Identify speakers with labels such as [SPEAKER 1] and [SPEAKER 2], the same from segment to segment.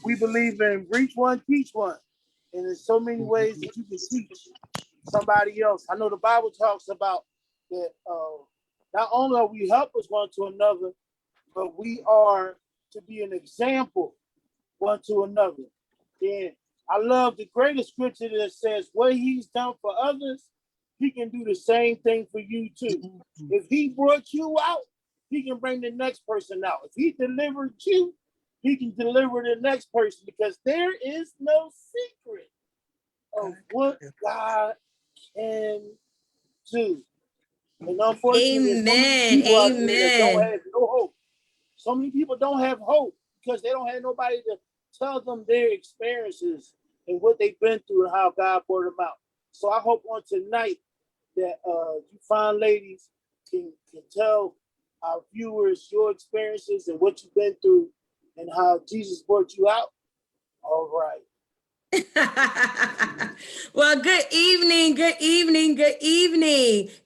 [SPEAKER 1] We believe in reach one, teach one. And there's so many ways that you can teach somebody else. I know the Bible talks about that not only are we helpers one to another, but we are to be an example one to another. And I love the greatest scripture that says, what he's done for others, he can do the same thing for you too. If he brought you out, he can bring the next person out. If he delivered you, he can deliver the next person, because there is no secret of what God can do. And unfortunately, there's so many people out there that don't have no hope. So many people don't have hope because they don't have nobody to tell them their experiences and what they've been through and how God brought them out. So I hope on tonight that you fine ladies can tell our viewers your experiences and what you've been through and how Jesus brought you out. All right.
[SPEAKER 2] Well, good evening,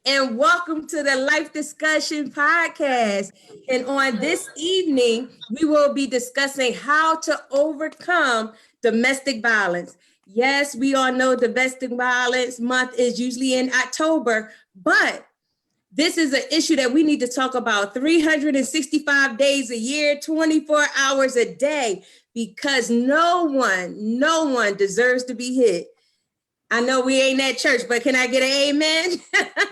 [SPEAKER 2] and welcome to the Life Discussion Podcast. And on this evening, we will be discussing how to overcome domestic violence. Yes, we all know Domestic Violence Month is usually in October, but this is an issue that we need to talk about 365 days a year, 24 hours a day, because no one deserves to be hit. I know we ain't at church, but can I get an amen?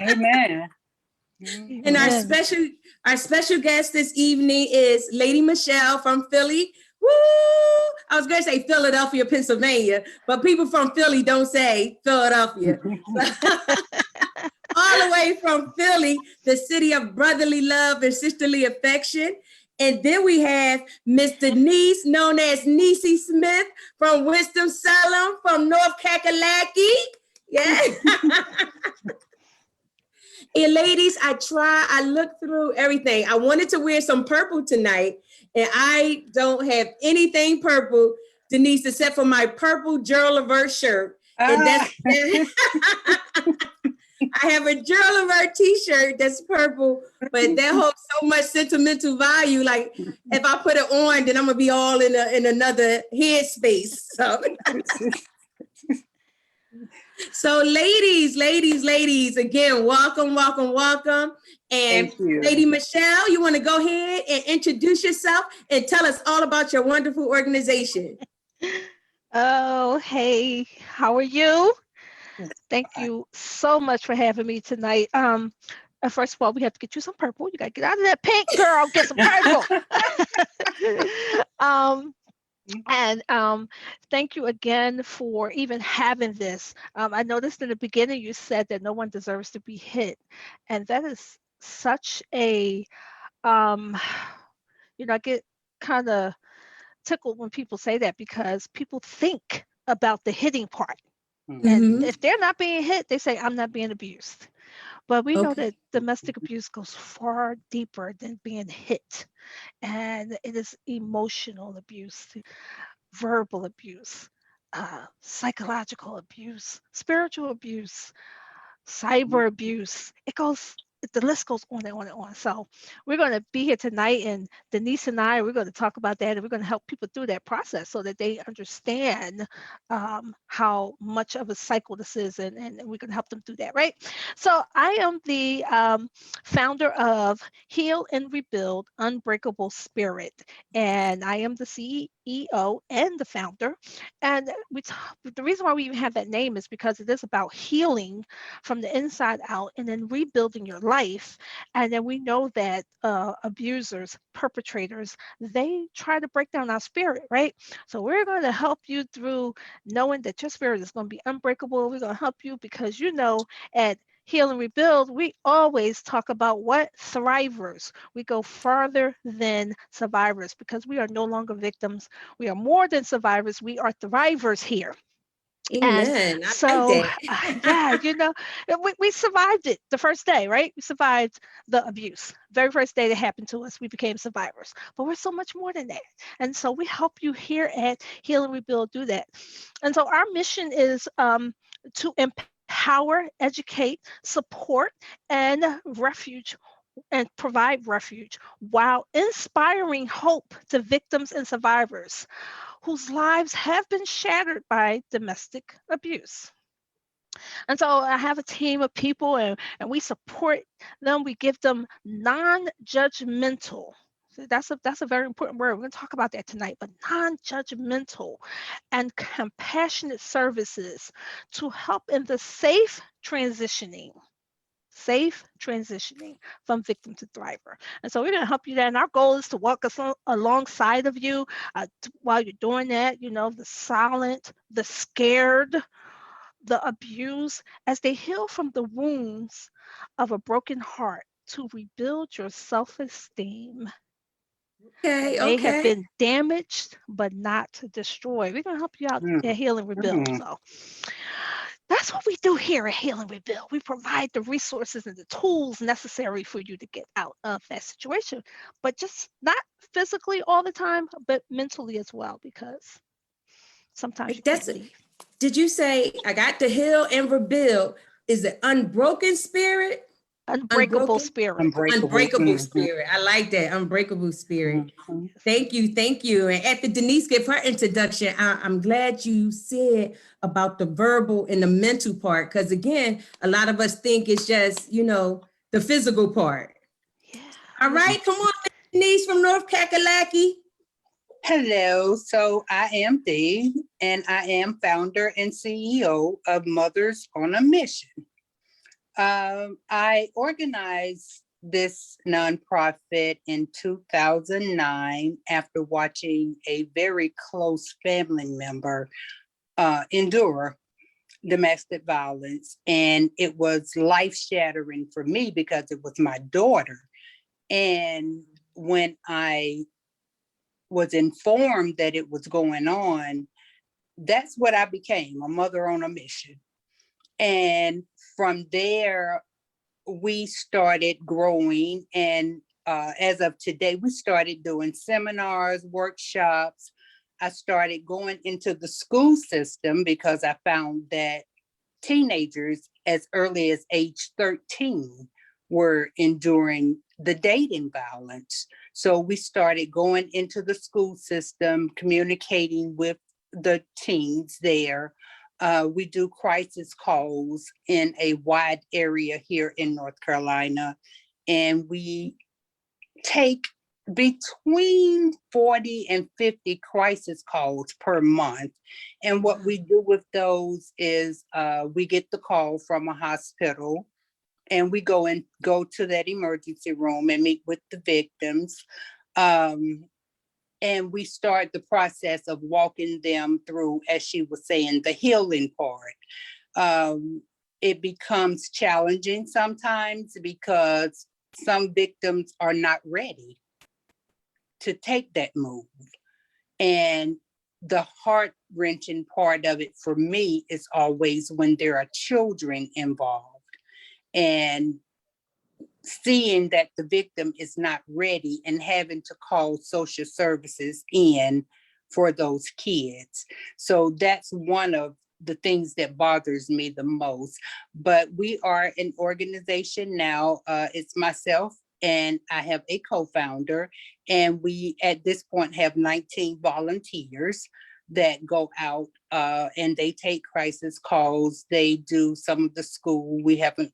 [SPEAKER 3] Amen.
[SPEAKER 2] And our special guest this evening is Lady Michelle from Philly. Woo! I was going to say Philadelphia, Pennsylvania, but people from Philly don't say Philadelphia. All the way from Philly, the city of brotherly love and sisterly affection. And then we have Miss Denise, known as Niecy Smith from Winston-Salem, from North Kakalaki. Yeah. And ladies, I looked through everything. I wanted to wear some purple tonight, and I don't have anything purple, Denise, except for my purple Gerald Levert shirt. And that's I have a Gerald Levert t-shirt that's purple, but that holds so much sentimental value. Like if I put it on, then I'm gonna be all in another headspace. So ladies, again, welcome. And Lady Michelle, you want to go ahead and introduce yourself and tell us all about your wonderful organization.
[SPEAKER 4] Oh, hey, how are you? Thank you so much for having me tonight. First of all, we have to get you some purple. You got to get out of that pink, girl. Get some purple. And thank you again for even having this. I noticed in the beginning you said that no one deserves to be hit, and that is such a, I get kind of tickled when people say that, because people think about the hitting part. And if they're not being hit, they say, I'm not being abused. But we know that domestic abuse goes far deeper than being hit. And it is emotional abuse, verbal abuse, psychological abuse, spiritual abuse, cyber abuse. The list goes on and on and on. So we're going to be here tonight, and Denise and I, we're going to talk about that, and we're going to help people through that process so that they understand how much of a cycle this is, and we're going to help them through that, right? So I am the founder of Heal and Rebuild Unbreakable Spirit, and I am the CEO and the founder. And the reason why we even have that name is because it is about healing from the inside out and then rebuilding your life. And then we know that abusers, perpetrators, they try to break down our spirit, right? So we're going to help you through knowing that your spirit is going to be unbreakable. We're going to help you because, at Heal and Rebuild, we always talk about what? Thrivers. We go farther than survivors, because we are no longer victims. We are more than survivors. We are thrivers here.
[SPEAKER 2] Amen.
[SPEAKER 4] And so, we survived it the first day, right? We survived the abuse. Very first day that happened to us, we became survivors. But we're so much more than that. And so we help you here at Heal and Rebuild do that. And so our mission is to empower, educate, support, and refuge and provide refuge while inspiring hope to victims and survivors whose lives have been shattered by domestic abuse. And so I have a team of people, and we support them. We give them non-judgmental. So that's a very important word. We're going to talk about that tonight, but non-judgmental and compassionate services to help in the safe transitioning from victim to thriver. And so we're going to help you there. And our goal is to walk alongside of you while you're doing that, the silent, the scared, the abuse, as they heal from the wounds of a broken heart to rebuild your self-esteem that
[SPEAKER 2] Okay,
[SPEAKER 4] may have
[SPEAKER 2] okay.
[SPEAKER 4] been damaged but not destroyed. We're going to help you out at Heal and Rebuild. So that's what we do here at Heal and Rebuild. We provide the resources and the tools necessary for you to get out of that situation, but just not physically all the time, but mentally as well, because sometimes you can't
[SPEAKER 2] That's
[SPEAKER 4] leave.
[SPEAKER 2] Did you say I got to heal and rebuild? Is it unbroken spirit?
[SPEAKER 4] Unbreakable
[SPEAKER 2] Unbroken?
[SPEAKER 4] spirit.
[SPEAKER 2] Unbreakable spirit. I like that. Unbreakable spirit. Thank you. Thank you. And after Denise gave her introduction, I'm glad you said about the verbal and the mental part. Because again, a lot of us think it's just, the physical part.
[SPEAKER 4] Yeah.
[SPEAKER 2] All right. Come on, Denise from North Kakalaki.
[SPEAKER 3] Hello, so I am Dee, and I am founder and CEO of Mothers on a Mission. I organized this nonprofit in 2009 after watching a very close family member endure domestic violence, and it was life-shattering for me because it was my daughter. And when I was informed that it was going on, that's what I became, a mother on a mission. And from there, we started growing. And as of today, we started doing seminars, workshops. I started going into the school system because I found that teenagers as early as age 13 were enduring the dating violence. So we started going into the school system, communicating with the teens there. We do crisis calls in a wide area here in North Carolina, and we take between 40 and 50 crisis calls per month. And what we do with those is we get the call from a hospital, and we go to that emergency room and meet with the victims. And we start the process of walking them through, as she was saying, the healing part. It becomes challenging sometimes because some victims are not ready to take that move. And the heart-wrenching part of it for me is always when there are children involved, and seeing that the victim is not ready and having to call social services in for those kids. So that's one of the things that bothers me the most. But we are an organization now. It's myself, and I have a co-founder, and we at this point have 19 volunteers that go out and they take crisis calls. They do some of the school. We haven't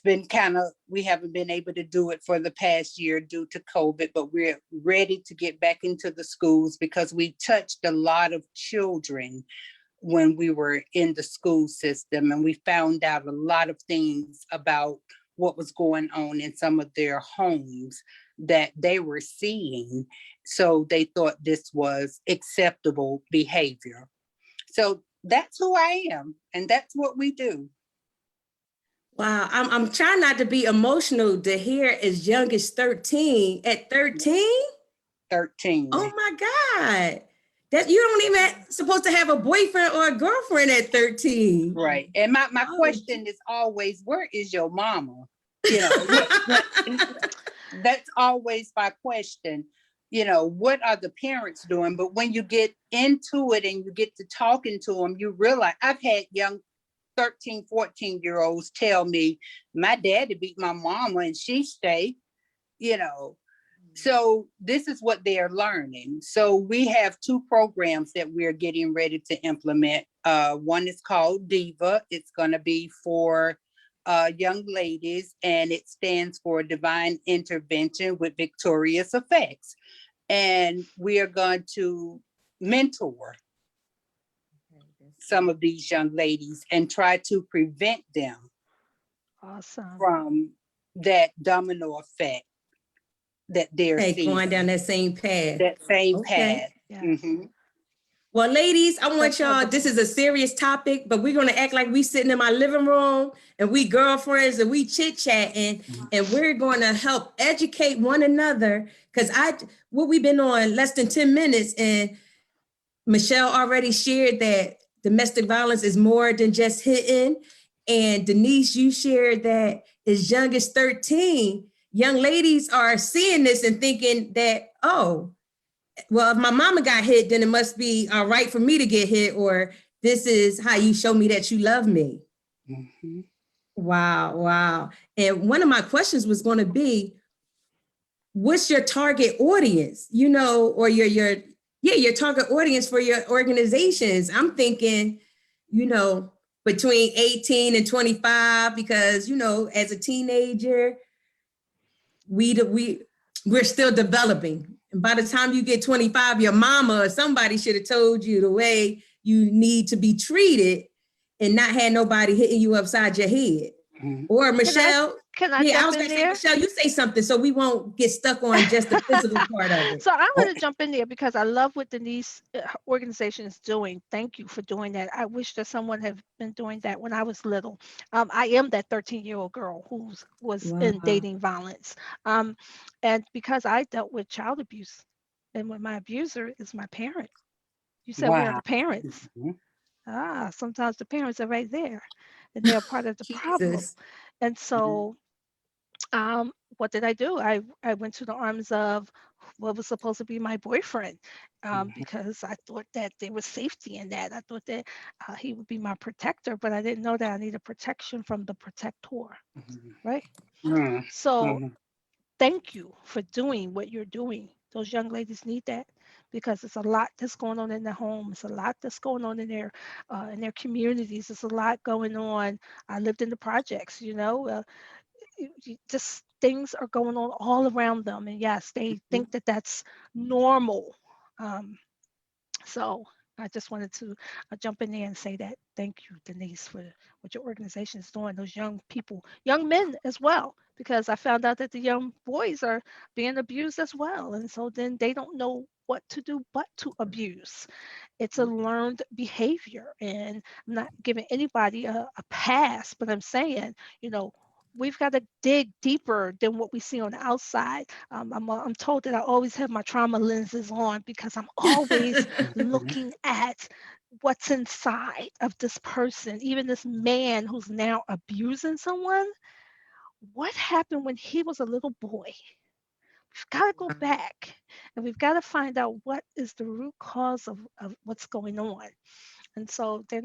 [SPEAKER 3] been able to do it for the past year due to COVID, but we're ready to get back into the schools because we touched a lot of children when we were in the school system, and we found out a lot of things about what was going on in some of their homes that they were seeing. So they thought this was acceptable behavior. So that's who I am, and that's what we do.
[SPEAKER 2] Wow, I'm trying not to be emotional to hear as young as 13. At 13?
[SPEAKER 3] 13.
[SPEAKER 2] Oh my God. That you don't even supposed to have a boyfriend or a girlfriend at 13.
[SPEAKER 3] Right. And my question is always, where is your mama? You know, that's always my question. You know, what are the parents doing? But when you get into it and you get to talking to them, you realize I've had young 13, 14-year-olds tell me, my daddy beat my mama and she stayed. you know. So this is what they are learning. So we have 2 programs that we're getting ready to implement. One is called DIVA. It's going to be for young ladies, and it stands for Divine Intervention with Victorious Effects. And we are going to mentor some of these young ladies and try to prevent them
[SPEAKER 4] Awesome.
[SPEAKER 3] from that domino effect that they're
[SPEAKER 2] Okay,
[SPEAKER 3] seeing.
[SPEAKER 2] going down that same path.
[SPEAKER 3] That same
[SPEAKER 2] Okay.
[SPEAKER 3] path.
[SPEAKER 4] Yes.
[SPEAKER 3] Mhm.
[SPEAKER 2] Well, ladies, I want
[SPEAKER 4] That's
[SPEAKER 2] y'all,
[SPEAKER 4] wonderful.
[SPEAKER 2] this is a serious topic, but we're going to act like we sitting in my living room and we girlfriends and we chit-chatting, and we're going to help educate one another. Because we've been on less than 10 minutes, and Michelle already shared that domestic violence is more than just hitting. And Denise, you shared that as young as 13, young ladies are seeing this and thinking that, oh, well, if my mama got hit, then it must be all right for me to get hit, or this is how you show me that you love me.
[SPEAKER 3] Mhm.
[SPEAKER 2] Wow, wow. And one of my questions was going to be, what's your target audience? You know, or your target audience for your organizations. I'm thinking, you know, between 18 and 25, because, you know, as a teenager, we're still developing. And by the time you get 25, your mama or somebody should have told you the way you need to be treated and not had nobody hitting you upside your head.
[SPEAKER 3] Mhm.
[SPEAKER 2] Or Michelle,
[SPEAKER 4] Can I
[SPEAKER 2] I
[SPEAKER 4] jump
[SPEAKER 2] was
[SPEAKER 4] in
[SPEAKER 2] gonna say,
[SPEAKER 4] there?
[SPEAKER 2] Michelle, you say something so we won't get stuck on just the physical part of it.
[SPEAKER 4] So I'm going to jump in there because I love what Denise organization is doing. Thank you for doing that. I wish that someone had been doing that when I was little. I am that 13-year-old girl who was in
[SPEAKER 2] Wow.
[SPEAKER 4] dating violence. And because I dealt with child abuse, and when my abuser is my parent. You said, where are
[SPEAKER 3] Wow.
[SPEAKER 4] the parents?
[SPEAKER 3] Mhm.
[SPEAKER 4] Sometimes the parents are right there and they're part of the problem.
[SPEAKER 2] Jesus.
[SPEAKER 4] And so what did I do? I went to the arms of what was supposed to be my boyfriend, because I thought that there was safety in that. I thought that he would be my protector, but I didn't know that I needed protection from the protector, right?
[SPEAKER 3] Mhm.
[SPEAKER 4] So
[SPEAKER 3] Mhm.
[SPEAKER 4] thank you for doing what you're doing. Those young ladies need that because it's a lot that's going on in their home. It's a lot that's going on in their communities. It's a lot going on. I lived in the projects, just things are going on all around them, and yes, they think that that's normal. Um, so I just wanted to jump in there and say that thank you, Denise, for what your organization is doing. Those young people, young men as well, because I found out that the young boys are being abused as well, and so then they don't know what to do but to abuse. It's a learned behavior, and I'm not giving anybody a pass, but I'm saying, we've got to dig deeper than what we see on the outside. I'm told that I always have my trauma lenses on because I'm always
[SPEAKER 3] Mhm.
[SPEAKER 4] looking at what's inside of this person, even this man who's now abusing someone. What happened when he was a little boy? We've got to go back and we've got to find out what is the root cause of what's going on. And so they're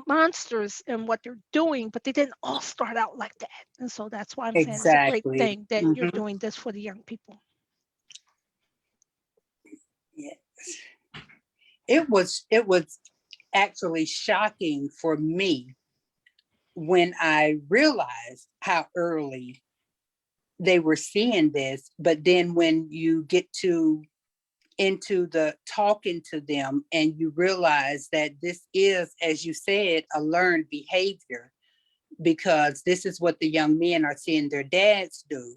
[SPEAKER 4] monsters in what they're doing, but they didn't all start out like that. And so that's why I'm saying it's a great
[SPEAKER 3] Exactly.
[SPEAKER 4] thing that you're
[SPEAKER 3] Mhm.
[SPEAKER 4] doing this for the young people.
[SPEAKER 3] Yes. It was actually shocking for me when I realized how early they were seeing this. But then when you get into the talking to them and you realize that this is, as you said, a learned behavior, because this is what the young men are seeing their dads do.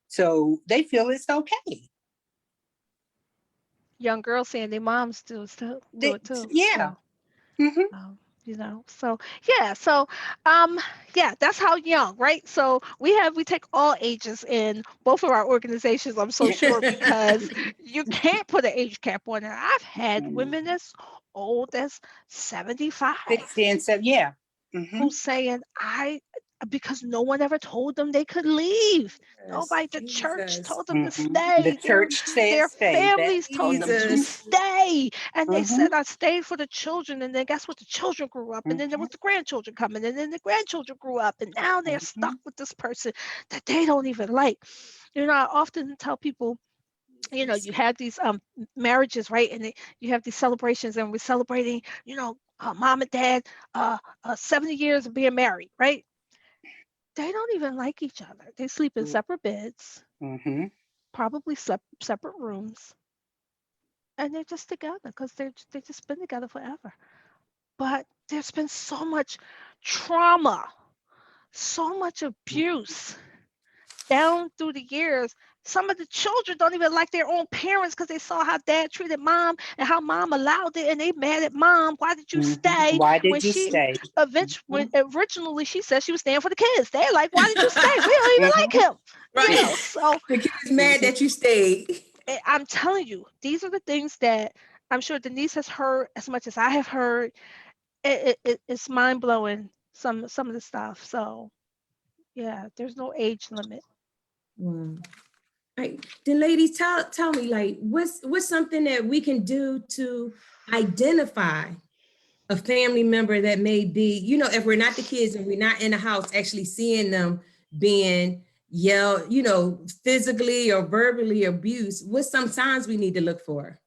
[SPEAKER 3] So they feel it's okay.
[SPEAKER 4] Young girls saying their moms do it too.
[SPEAKER 3] Yeah.
[SPEAKER 4] So
[SPEAKER 3] Mhm.
[SPEAKER 4] um, so yeah, so yeah, that's how young, right? So we take all ages in both of our organizations, I'm so sure, because you can't put an age cap on it. I've had women as old as 75
[SPEAKER 3] 60 and 7, yeah. Mhm.
[SPEAKER 4] who's saying, because no one ever told them they could leave.
[SPEAKER 2] Yes,
[SPEAKER 4] Nobody, the church
[SPEAKER 2] Jesus.
[SPEAKER 4] told them to
[SPEAKER 3] The
[SPEAKER 4] stay.
[SPEAKER 3] church said
[SPEAKER 4] Their
[SPEAKER 3] stay. That.
[SPEAKER 4] families told them to
[SPEAKER 2] Jesus.
[SPEAKER 4] stay. And they
[SPEAKER 3] Mhm.
[SPEAKER 4] said, I stayed for the children. And then guess what? The children grew up. And then there was
[SPEAKER 3] Mhm.
[SPEAKER 4] the grandchildren coming. And then the grandchildren grew up. And now they're stuck
[SPEAKER 3] Mhm.
[SPEAKER 4] with this person that they don't even like. You know, I often tell people, you know, you have these marriages, right? And you have these celebrations, and we're celebrating, you know, mom and dad 70 years of being married, right? They don't even like each other. They sleep in separate beds,
[SPEAKER 3] Mhm.
[SPEAKER 4] probably slept separate rooms, and they're just together because they just been together forever. But there's been so much trauma, so much abuse down through the years. Some of the children don't even like their own parents because they saw how dad treated mom and how mom allowed it, and they mad at mom. Why did you
[SPEAKER 3] Mhm.
[SPEAKER 4] stay?
[SPEAKER 3] Why
[SPEAKER 4] When
[SPEAKER 3] did you
[SPEAKER 4] she
[SPEAKER 3] stay?
[SPEAKER 4] when
[SPEAKER 3] Mhm.
[SPEAKER 4] originally she said she was staying for the kids. They're like, why did you stay? We don't even like
[SPEAKER 3] Mhm.
[SPEAKER 4] him. You
[SPEAKER 2] Right.
[SPEAKER 4] know, so
[SPEAKER 2] The kid is mad that you stayed.
[SPEAKER 4] I'm telling you, these are the things that I'm sure Denise has heard as much as I have heard. It's mind blowing, some of the stuff. So yeah, there's no age limit.
[SPEAKER 2] Wow. Right. Then ladies, tell me, like, what's something that we can do to identify a family member that may be, you know, if we're not the kids and we're not in the house actually seeing them being yelled, you know, physically or verbally abused, what's some signs we need to look for?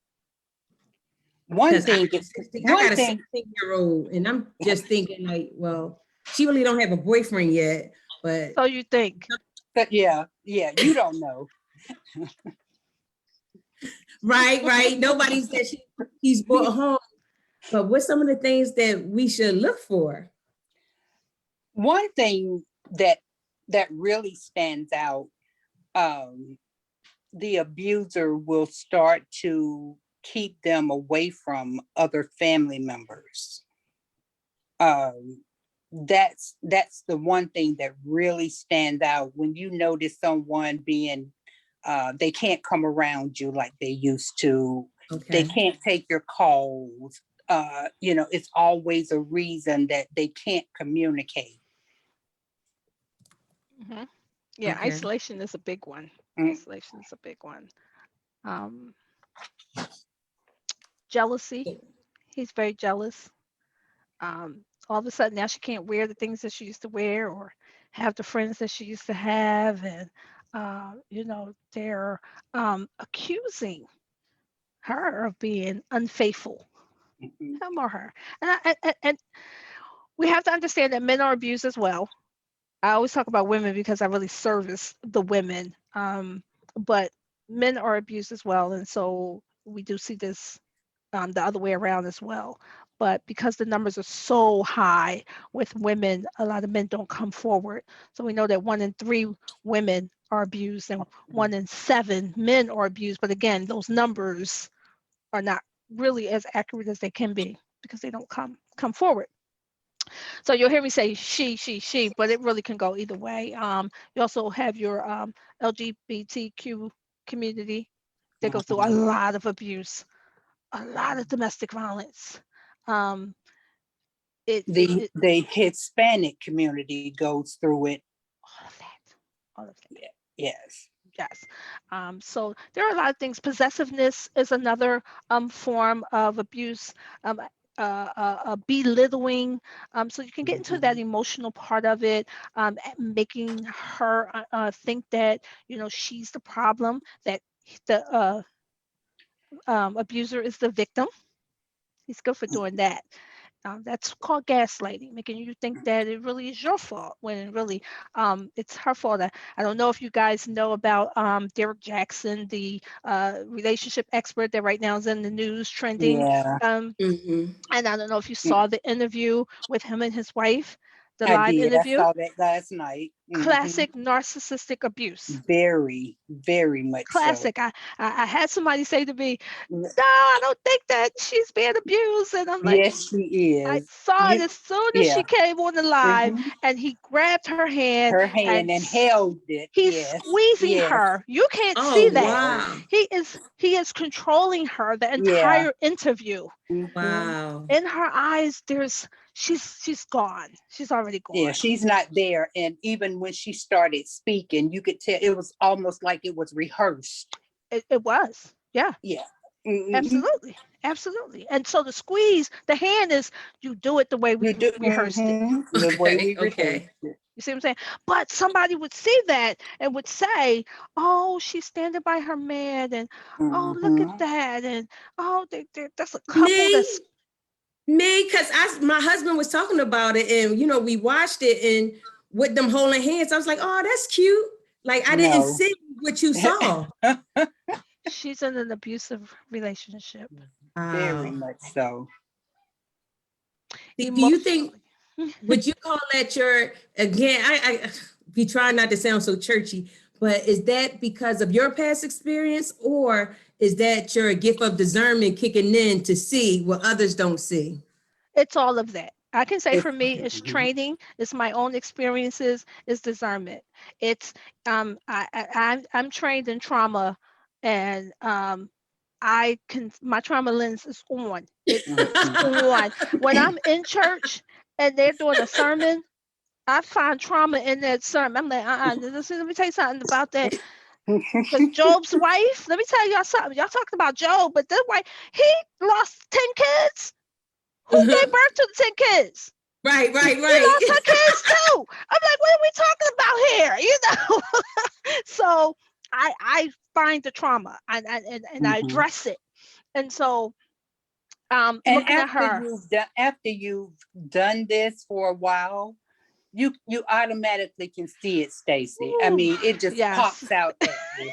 [SPEAKER 3] One
[SPEAKER 2] Because
[SPEAKER 3] thing is
[SPEAKER 2] I
[SPEAKER 3] one
[SPEAKER 2] got a
[SPEAKER 3] thing.
[SPEAKER 2] 16-year-old and I'm just thinking like, well, she really don't have a boyfriend yet, but
[SPEAKER 4] So you think?
[SPEAKER 3] But yeah, you don't know.
[SPEAKER 2] right. Nobody said he's brought home. But what's some of the things that we should look for?
[SPEAKER 3] One thing that really stands out, the abuser will start to keep them away from other family members. That's the one thing that really stands out when you notice someone being they can't come around you like they used to. They
[SPEAKER 2] Okay.
[SPEAKER 3] can't take your calls. You know, it's always a reason that they can't communicate.
[SPEAKER 4] Hmm. Yeah,
[SPEAKER 2] Okay.
[SPEAKER 4] isolation is a big one.
[SPEAKER 3] Mm.
[SPEAKER 4] Isolation is a big one. Um, Jealousy. He's very jealous. All of a sudden now she can't wear the things that she used to wear or have the friends that she used to have, and you know, they're accusing her of being unfaithful,
[SPEAKER 3] Mhm.
[SPEAKER 4] him or her. And we have to understand that men are abused as well. I always talk about women because I really service the women, but men are abused as well, and so we do see this the other way around as well. But because the numbers are so high with women, a lot of men don't come forward. So we know that 1 in 3 women are abused and 1 in 7 men are abused. But again, those numbers are not really as accurate as they can be because they don't come forward. So you'll hear me say she, but it really can go either way. You also have your LGBTQ community. They go through a lot of abuse, a lot of domestic violence. Um, it
[SPEAKER 3] The Hispanic community goes through it.
[SPEAKER 4] all of that, all of that.
[SPEAKER 3] Yes.
[SPEAKER 4] Yes. So there are a lot of things. Possessiveness is another form of abuse. Um, Belittling. So you can get into that emotional part of it, making her think that, you know, she's the problem, that the abuser is the victim. He's good for doing that. That's called gaslighting, making you think that it really is your fault when really it's her fault. I don't know if you guys know about Derek Jackson, the relationship expert that right now is in the news trending.
[SPEAKER 3] Yeah,
[SPEAKER 2] Mm-hmm.
[SPEAKER 4] And I don't know if you saw the interview with him and his wife, the
[SPEAKER 3] I
[SPEAKER 4] live
[SPEAKER 3] did. I
[SPEAKER 4] interview.
[SPEAKER 3] saw that last night.
[SPEAKER 4] classic narcissistic abuse.
[SPEAKER 3] Very, very much
[SPEAKER 4] Classic. I had somebody say to me, "No, I don't think that she's being abused," and I'm like,
[SPEAKER 3] Yes, she
[SPEAKER 4] I
[SPEAKER 3] is.
[SPEAKER 4] saw it as soon as she
[SPEAKER 3] Yeah.
[SPEAKER 4] came on the live,
[SPEAKER 3] Mhm.
[SPEAKER 4] and he grabbed her hand
[SPEAKER 3] Her
[SPEAKER 4] and
[SPEAKER 3] hand and held it.
[SPEAKER 4] he's
[SPEAKER 3] Yes.
[SPEAKER 4] squeezing
[SPEAKER 3] Yes.
[SPEAKER 4] her. You can't see
[SPEAKER 2] Oh,
[SPEAKER 4] that.
[SPEAKER 2] wow.
[SPEAKER 4] He is controlling her the
[SPEAKER 3] Yeah.
[SPEAKER 4] entire interview.
[SPEAKER 3] Mhm.
[SPEAKER 2] Wow.
[SPEAKER 4] In her eyes, she's gone. She's already
[SPEAKER 3] Yeah,
[SPEAKER 4] gone.
[SPEAKER 3] she's not there. And even when she started speaking, you could tell it was almost like it was rehearsed.
[SPEAKER 4] It was. Yeah.
[SPEAKER 3] Yeah. Mhm.
[SPEAKER 4] Absolutely. Absolutely. And so the squeeze, the hand is, you do it the way we
[SPEAKER 3] You do
[SPEAKER 4] rehearsed it.
[SPEAKER 3] the way
[SPEAKER 2] Okay.
[SPEAKER 3] we rehearsed
[SPEAKER 2] Okay.
[SPEAKER 3] it.
[SPEAKER 4] You see what I'm saying? But somebody would see that and would say, "Oh, she's standing by her man, and oh, look at
[SPEAKER 3] Mhm.
[SPEAKER 4] that, and oh, that's a couple that's."
[SPEAKER 2] Me, because my husband was talking about it, and we watched it, and with them holding hands, I was like, "Oh, that's cute." Like I didn't
[SPEAKER 3] No.
[SPEAKER 2] see what you saw.
[SPEAKER 4] She's in an abusive relationship,
[SPEAKER 3] Very
[SPEAKER 2] Wow.
[SPEAKER 3] much so.
[SPEAKER 2] Do you think,
[SPEAKER 4] emotionally.
[SPEAKER 2] would you call that your, again, I be trying not to sound so churchy, but is that because of your past experience, or is that your gift of discernment kicking in to see what others don't see?
[SPEAKER 4] It's all of that. I can say
[SPEAKER 3] It's
[SPEAKER 4] for me, it's
[SPEAKER 3] mhm.
[SPEAKER 4] training, it's my own experiences, it's discernment. It's I'm trained in trauma, and my trauma lens is on. It's on. When I'm in church and they're doing a sermon, I find trauma in that sermon. I'm like, let me tell you something about that. Because Job's wife, let me tell y'all something. Y'all talking about Job, but that wife, he lost 10 kids. Who gave birth to the 10 kids?
[SPEAKER 2] Right, right,
[SPEAKER 4] He
[SPEAKER 2] right.
[SPEAKER 4] lost her kids too. I'm like, what are we talking about here? So I find the trauma, and I
[SPEAKER 3] Mhm.
[SPEAKER 4] address it. And so
[SPEAKER 3] And
[SPEAKER 4] looking at her,
[SPEAKER 3] after you've done this for a while, you automatically can see it, Stacy. I
[SPEAKER 4] ooh,
[SPEAKER 3] mean, it just
[SPEAKER 4] yes.
[SPEAKER 3] pops out at you.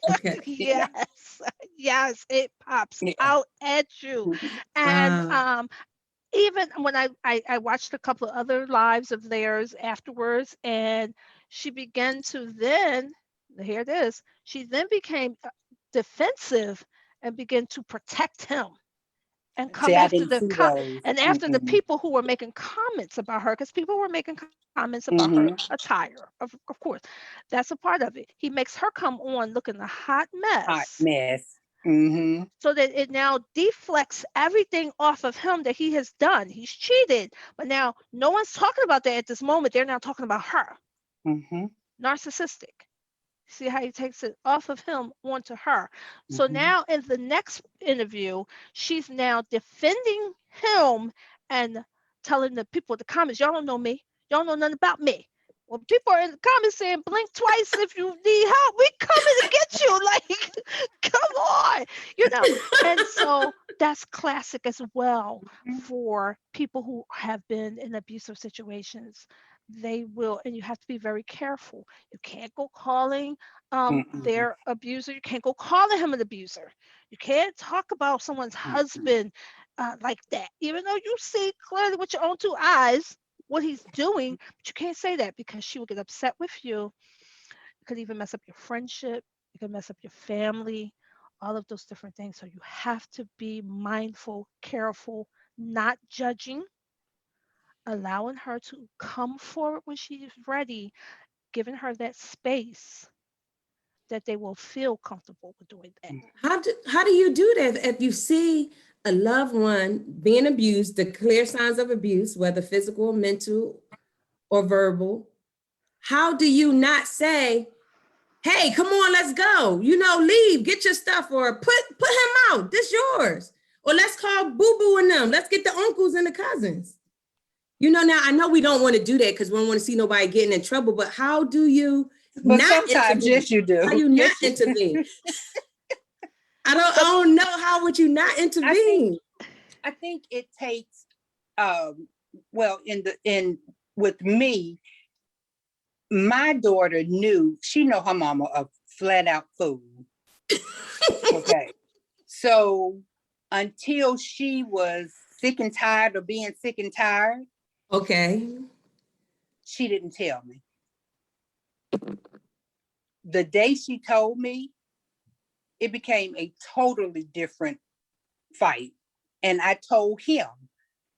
[SPEAKER 2] Okay.
[SPEAKER 3] Yeah.
[SPEAKER 4] Yes, yes, it pops
[SPEAKER 3] Yeah.
[SPEAKER 4] out at you. And
[SPEAKER 2] Wow.
[SPEAKER 4] even when I watched a couple of other lives of theirs afterwards, and she began to then, hear this, she then became defensive and began to protect him and
[SPEAKER 3] See,
[SPEAKER 4] come
[SPEAKER 3] I
[SPEAKER 4] after
[SPEAKER 3] didn't
[SPEAKER 4] the
[SPEAKER 3] see those.
[SPEAKER 4] after the people who were making comments about her, because people were making comments about her
[SPEAKER 3] Mm-hmm.
[SPEAKER 4] attire. Of course, that's a part of it. He makes her come on looking a hot
[SPEAKER 3] Hot
[SPEAKER 4] mess,
[SPEAKER 3] mess. Mm-hmm.
[SPEAKER 4] so that it now deflects everything off of him that he has done. He's cheated, but now no one's talking about that at this moment. They're now talking about her.
[SPEAKER 3] Mm-hmm.
[SPEAKER 4] Narcissistic. See how he takes it off of him onto her. So
[SPEAKER 3] Mm-hmm.
[SPEAKER 4] now in the next interview, she's now defending him and telling the people in the comments, "Y'all don't know me. Y'all don't know nothing about me." When people are in the comments saying, "Blink twice if you need help, we coming to get you." Like, come on, And so that's classic as well for people who have been in abusive situations. They will, and you have to be very careful. You can't go calling
[SPEAKER 3] Mm-hmm.
[SPEAKER 4] their abuser. You can't go calling him an abuser. You can't talk about someone's husband like that, even though you see clearly with your own two eyes what he's doing. But you can't say that, because she will get upset with you. It could even mess up your friendship. It could mess up your family, all of those different things. So you have to be mindful, careful, not judging, allowing her to come forward when she is ready, giving her that space that they will feel comfortable with doing that.
[SPEAKER 2] How do you do that if you see a loved one being abused, the clear signs of abuse, whether physical, mental, or verbal? How do you not say, "Hey, come on, let's go. Leave, get your stuff, or put him out. This yours." Or let's call Boo Boo and them. Let's get the uncles and the cousins. Now I know we don't want to do that because we don't want to see nobody getting in trouble, but how do you
[SPEAKER 3] But
[SPEAKER 2] not
[SPEAKER 3] sometimes,
[SPEAKER 2] intervene?
[SPEAKER 3] yes, you
[SPEAKER 2] How
[SPEAKER 3] do.
[SPEAKER 2] you not
[SPEAKER 3] Yes, you
[SPEAKER 2] intervene?
[SPEAKER 3] do.
[SPEAKER 2] I
[SPEAKER 4] So
[SPEAKER 2] don't know, how would you not
[SPEAKER 3] I think
[SPEAKER 2] intervene?
[SPEAKER 3] I think it takes well in with me, my daughter knew, she know her mama a flat out fool. Okay. So until she was sick and tired of being sick and tired,
[SPEAKER 2] Okay.
[SPEAKER 3] she didn't tell me. the day she told me, it became a totally different fight. And I told him,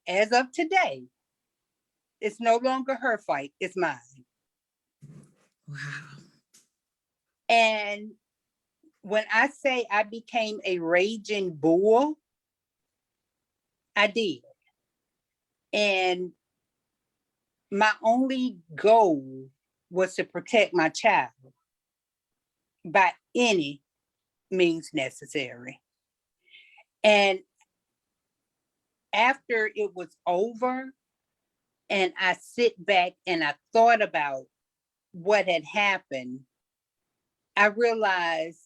[SPEAKER 3] as of today, it's no longer her fight, it's mine.
[SPEAKER 2] Wow.
[SPEAKER 3] And when I say I became a raging bull, I did. And my only goal was to protect my child by any means necessary. And after it was over, and I sit back and I thought about what had happened, I realized,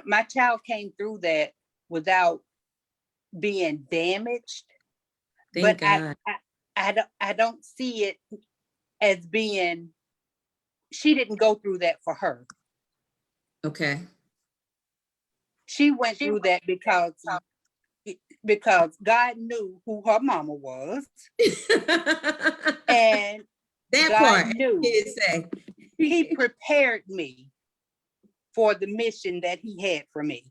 [SPEAKER 3] my child came through that without being damaged.
[SPEAKER 2] Thank
[SPEAKER 3] But
[SPEAKER 2] God.
[SPEAKER 3] I don't see it as being, she didn't go through that for her.
[SPEAKER 2] Okay.
[SPEAKER 3] She went through that because God knew who her mama was. And
[SPEAKER 2] that
[SPEAKER 3] God
[SPEAKER 2] part,
[SPEAKER 3] knew
[SPEAKER 2] kids say.
[SPEAKER 3] he prepared me for the mission that he had for me.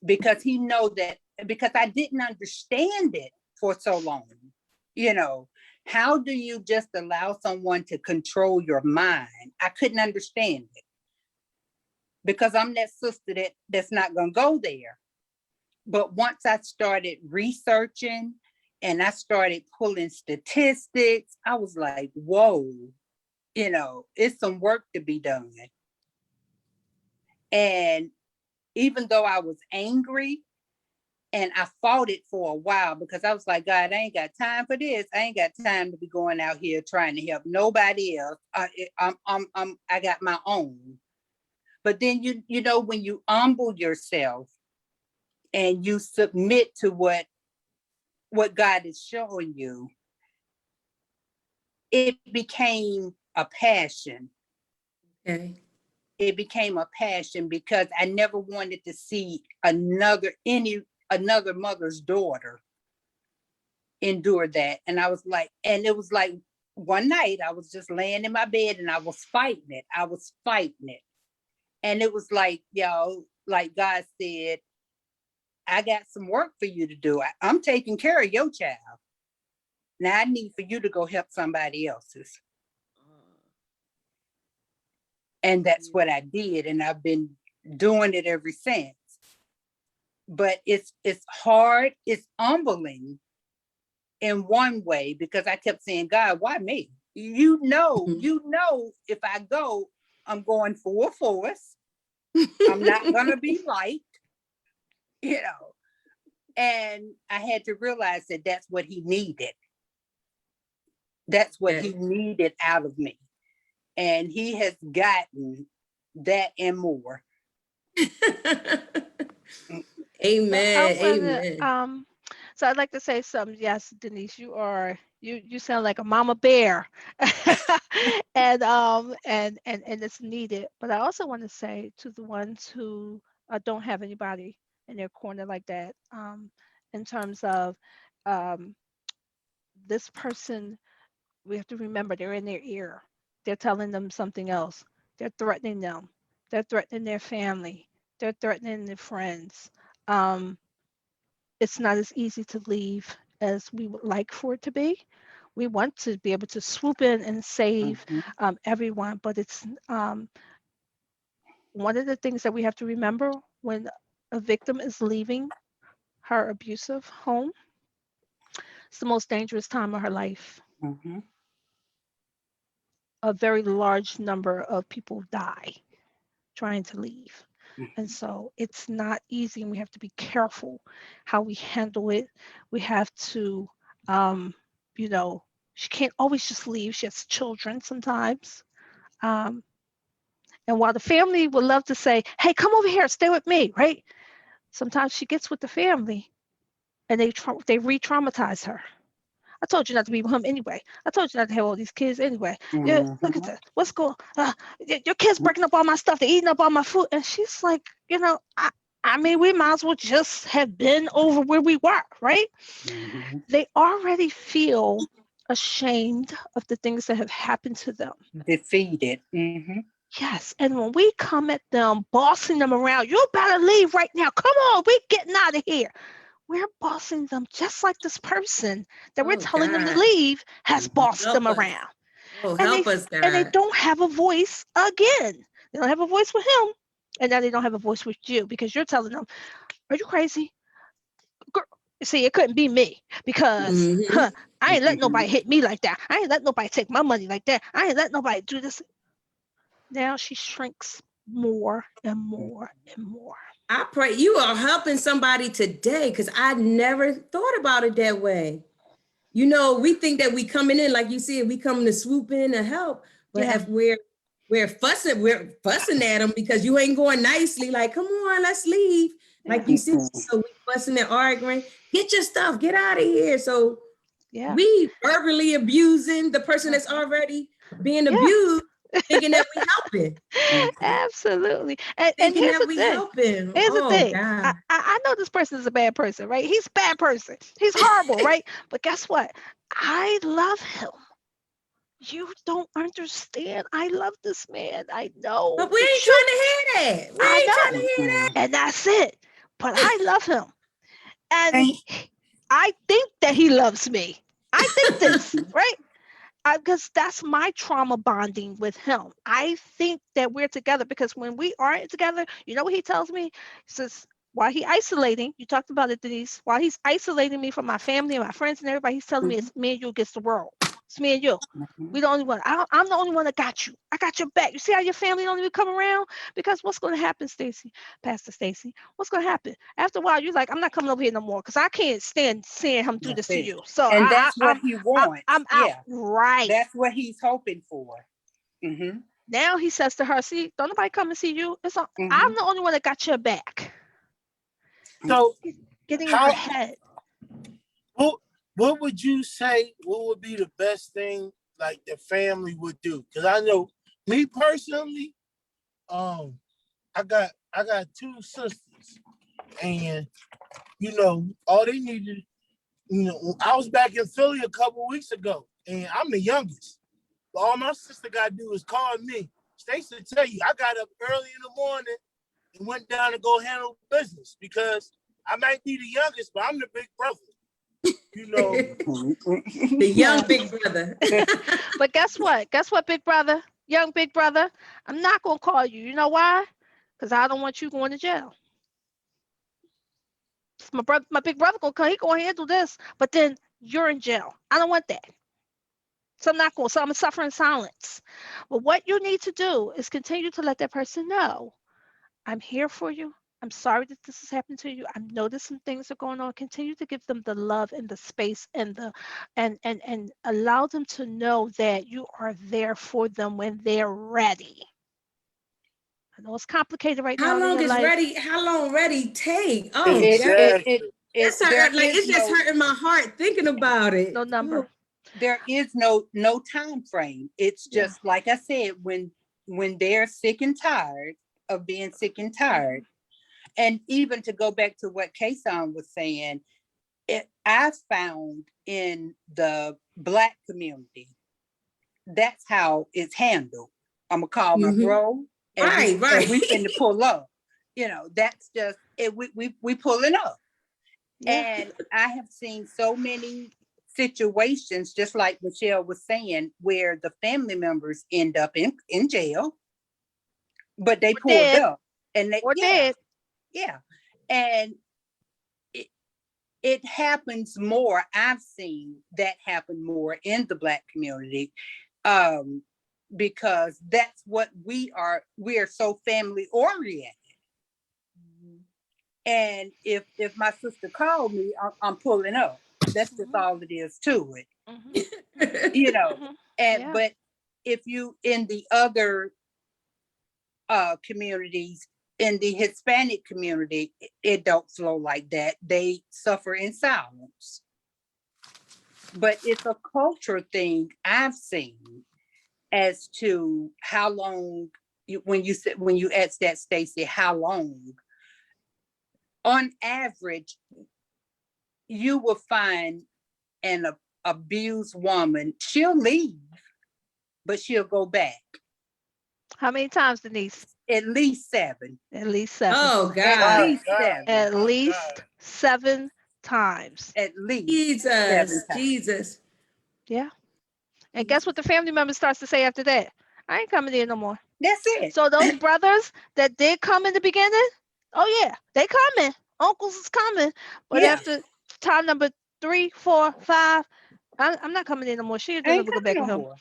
[SPEAKER 3] Because he know that, because I didn't understand it for so long. How do you just allow someone to control your mind? I couldn't understand it. Because I'm that sister that's not gonna go there. But once I started researching and I started pulling statistics, I was like, whoa, it's some work to be done. And even though I was angry, and I fought it for a while, because I was like, God, I ain't got time for this. I ain't got time to be going out here trying to help nobody else. I got my own. But then when you humble yourself and you submit to what God is showing you, it became a passion.
[SPEAKER 2] Okay.
[SPEAKER 3] It became a passion because I never wanted to see another mother's daughter endure that. And I was like, and it was like one night I was just laying in my bed and I was fighting it. And it was like, like God said, I got some work for you to do. I'm taking care of your child. Now I need for you to go help somebody else's. And that's what I did. And I've been doing it ever since. But it's hard. It's humbling in one way, because I kept saying, God, why me? You know, if I go, I'm going full force. I'm not going to be liked, And I had to realize that that's what he needed. That's what he needed out of me. And he has gotten that and more.
[SPEAKER 2] Amen. Amen.
[SPEAKER 4] So I'd like to say something. Yes, Denise, you sound like a mama bear, and it's needed. But I also want to say to the ones who don't have anybody in their corner like that, in terms of this person, we have to remember they're in their ear. They're telling them something else. They're threatening them. They're threatening their family. They're threatening their friends. It's not as easy to leave as we would like for it to be. We want to be able to swoop in and save everyone, but it's one of the things that we have to remember when a victim is leaving her abusive home. It's the most dangerous time of her life.
[SPEAKER 3] Mm-hmm.
[SPEAKER 4] A very large number of people die trying to leave. And so it's not easy, and we have to be careful how we handle it. We have to, she can't always just leave. She has children sometimes. And while the family would love to say, hey, come over here, stay with me, right? Sometimes she gets with the family and they re-traumatize her. I told you not to be with him anyway. I told you not to have all these kids anyway. Yeah, look at that. What's going on? Your kids breaking up all my stuff. They're eating up all my food. And she's like, I mean, we might as well just have been over where we were, right?
[SPEAKER 3] Mm-hmm.
[SPEAKER 4] They already feel ashamed of the things that have happened to them.
[SPEAKER 3] Defeated. Mm-hmm.
[SPEAKER 4] Yes, and when we come at them, bossing them around, you better leave right now. Come on, we're getting out of here. We're bossing them just like this person that we're
[SPEAKER 2] Oh
[SPEAKER 4] telling them to
[SPEAKER 2] God,
[SPEAKER 4] leave has bossed them
[SPEAKER 2] help us.
[SPEAKER 4] around.
[SPEAKER 2] Oh,
[SPEAKER 4] And
[SPEAKER 2] help us,
[SPEAKER 4] they
[SPEAKER 2] God.
[SPEAKER 4] don't have a voice again. They don't have a voice with him. And now they don't have a voice with you because you're telling them, are you crazy? Girl, see, it couldn't be me because
[SPEAKER 2] Hmm.
[SPEAKER 4] I ain't let nobody hit me like that. I ain't let nobody take my money like that. I ain't let nobody do this. Now she shrinks more and more and more.
[SPEAKER 2] I pray you are helping somebody today because I never thought about it that way. You know, we think that we coming in, like you said, we coming to swoop in and help. But
[SPEAKER 4] Yeah.
[SPEAKER 2] if we're fussing at them because you ain't going nicely, like, come on, let's leave. Like you said, so we fussing and arguing, get your stuff, get out of here. So
[SPEAKER 4] Yeah.
[SPEAKER 2] we verbally abusing the person that's already being
[SPEAKER 4] Yeah.
[SPEAKER 2] abused, thinking that we helping.
[SPEAKER 4] Absolutely. And
[SPEAKER 2] Thinking
[SPEAKER 4] here's
[SPEAKER 2] that
[SPEAKER 4] the
[SPEAKER 2] we
[SPEAKER 4] thing.
[SPEAKER 2] helping.
[SPEAKER 4] Here's the
[SPEAKER 2] Oh
[SPEAKER 4] thing.
[SPEAKER 2] God.
[SPEAKER 4] I know this person is a bad person, right? He's a bad person. He's horrible, right? But guess what? I love him. You don't understand. I love this man. I know,
[SPEAKER 2] But we
[SPEAKER 4] but
[SPEAKER 2] ain't
[SPEAKER 4] you,
[SPEAKER 2] trying to hear that. We
[SPEAKER 4] I
[SPEAKER 2] ain't trying
[SPEAKER 4] know.
[SPEAKER 2] to hear that.
[SPEAKER 4] And that's it. But I love him. And
[SPEAKER 3] And
[SPEAKER 4] I think that he loves me. I think this, right? Because that's my trauma bonding with him. I think that we're together because when we aren't together, you know what he tells me? He says, while he isolating, you talked about it, Denise, while he's isolating me from my family and my friends and everybody, he's telling me it's me and you against the world. It's me and you. We the only one. I'm the only one that got you. I got your back. You see how your family don't even come around? Because what's going to happen, Stacy, Pastor Stacy? What's going to happen? After a while, you're like, I'm not coming over here no more because I can't stand seeing him do
[SPEAKER 3] that's
[SPEAKER 4] this to
[SPEAKER 3] it.
[SPEAKER 4] you. So
[SPEAKER 3] And that's what he
[SPEAKER 4] I'm
[SPEAKER 3] wants.
[SPEAKER 4] out.
[SPEAKER 3] Yeah,
[SPEAKER 4] Right.
[SPEAKER 3] that's what he's hoping for. Mm-hmm.
[SPEAKER 4] Now he says to her, see, don't nobody come and see you. I'm
[SPEAKER 3] Mm-hmm.
[SPEAKER 4] the only one that got your back.
[SPEAKER 1] So
[SPEAKER 4] He's getting in her
[SPEAKER 1] how
[SPEAKER 4] head.
[SPEAKER 1] what what would you say? What would be the best thing like the family would do? Because I know me personally, um, I got two sisters, and all they needed. I was back in Philly a couple weeks ago, and I'm the youngest. But all my sister got to do is call me. Stacey tell you, I got up early in the morning and went down to go handle business because I might be the youngest, but I'm the big brother. You know,
[SPEAKER 2] The young
[SPEAKER 4] Yeah.
[SPEAKER 2] big brother.
[SPEAKER 4] But guess what? Guess what, big brother? Young big brother? I'm not going to call you. You know why? Because I don't want you going to jail. My big brother going to come. He going to handle this. But then you're in jail. I don't want that. So I'm not going. So I'm suffering in silence. But what you need to do is continue to let that person know I'm here for you. I'm sorry that this has happened to you. I know that some things are going on. Continue to give them the love and the space and the and allow them to know that you are there for them when they're ready. I know it's complicated right
[SPEAKER 2] How
[SPEAKER 4] now in
[SPEAKER 2] long
[SPEAKER 4] your
[SPEAKER 2] is
[SPEAKER 4] life.
[SPEAKER 2] ready? How long ready take? Oh
[SPEAKER 3] It
[SPEAKER 2] God.
[SPEAKER 3] it it
[SPEAKER 1] exactly.
[SPEAKER 3] it
[SPEAKER 2] That's hurt. Like it's just hurting my heart thinking about it.
[SPEAKER 4] No
[SPEAKER 2] Oh,
[SPEAKER 4] number.
[SPEAKER 3] there is no time frame. It's
[SPEAKER 4] Yeah.
[SPEAKER 3] just like I said, when they're sick and tired of being sick and tired. And even to go back to what Kason was saying, I found in the Black community, that's how it's handled. I'm gonna call my
[SPEAKER 2] mhm.
[SPEAKER 3] bro, and
[SPEAKER 2] Right,
[SPEAKER 3] we
[SPEAKER 2] right.
[SPEAKER 3] finna pull up. That's just it. We pulling up,
[SPEAKER 4] Yeah.
[SPEAKER 3] and I have seen so many situations, just like Michelle was saying, where the family members end up in jail, but they
[SPEAKER 4] Or
[SPEAKER 3] pulled
[SPEAKER 4] dead.
[SPEAKER 3] up, and
[SPEAKER 4] Or dead.
[SPEAKER 3] yeah, and it happens more. I've seen that happen more in the Black community, um, because that's what we are. We are so family oriented. And if my sister called me, I'm pulling up. That's just
[SPEAKER 4] Mhm.
[SPEAKER 3] all it is to it,
[SPEAKER 4] Mhm.
[SPEAKER 3] you know.
[SPEAKER 4] Mhm.
[SPEAKER 3] And
[SPEAKER 4] Yeah.
[SPEAKER 3] but if you in the other communities, in the Hispanic community, it don't flow like that. They suffer in silence. But it's a culture thing I've seen as to how long when you asked that, Stacy, how long on average you will find an abused woman, she'll leave, but she'll go back.
[SPEAKER 4] How many times, Denise?
[SPEAKER 3] At least 7.
[SPEAKER 4] At least 7.
[SPEAKER 2] Oh
[SPEAKER 3] At
[SPEAKER 2] God.
[SPEAKER 3] least 7.
[SPEAKER 4] At least 7 times.
[SPEAKER 3] At least 7
[SPEAKER 2] Jesus.
[SPEAKER 3] times.
[SPEAKER 2] Jesus.
[SPEAKER 4] Yeah. And guess what the family member starts to say after that? I ain't coming in no more.
[SPEAKER 3] That's it.
[SPEAKER 4] So those brothers that did come in the beginning, oh yeah, they coming. Uncles is coming. But
[SPEAKER 3] Yeah.
[SPEAKER 4] after time number 3, 4, 5, I'm not coming in no more. She
[SPEAKER 3] I
[SPEAKER 4] gonna
[SPEAKER 3] ain't
[SPEAKER 4] never go
[SPEAKER 3] coming
[SPEAKER 4] back
[SPEAKER 3] no
[SPEAKER 4] with him.
[SPEAKER 3] more.